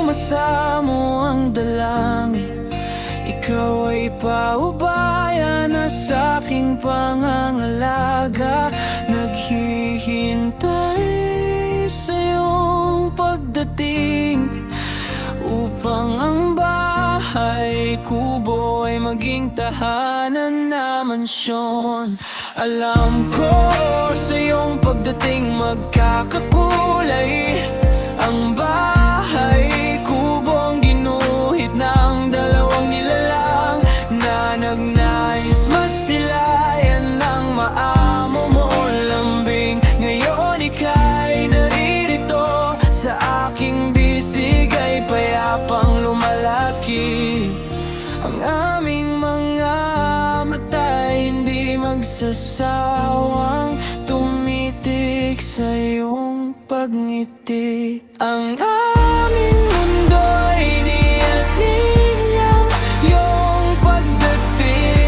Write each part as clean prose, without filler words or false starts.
umasa mo ang dalangin. Ikaw ay paubaya na sa'king pangangalaga. Naghihintay sa iyong pagdating, upang ang bahay kubo ay maging tahanan na mansyon. Alam ko sa iyong pagdating magkakakulay ang bahay kubong ginuhit ng dalawang nilalang na nagnais masilayan ng maamo mo lambing. Ngayon ika'y naririto sa aking bisig ay payapang lumalaki. Ang aming mga mata'y hindi magsasawang tumitik sa iyong pagngiti. Ang aming mundo'y niyanig niyang iyong pagdating.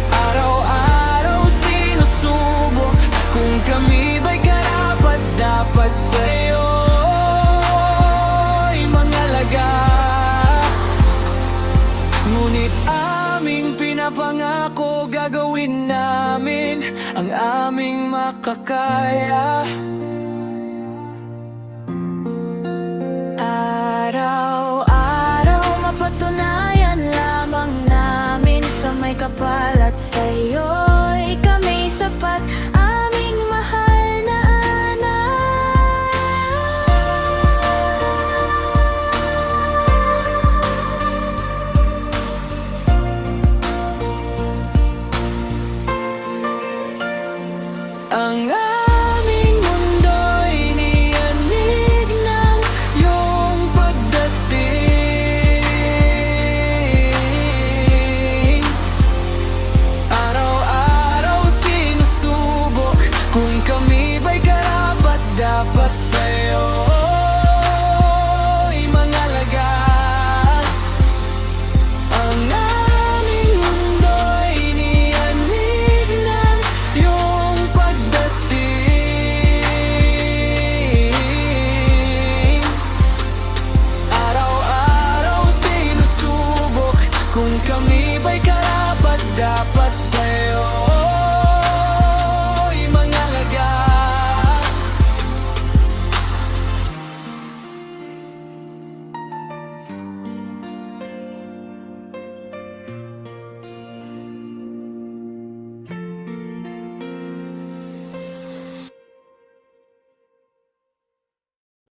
Araw-araw sinusubok kung kami ba'y karapat-dapat sa'yo'y mangalaga. Ngunit aming pinapangako gagawin namin ang aming makakaya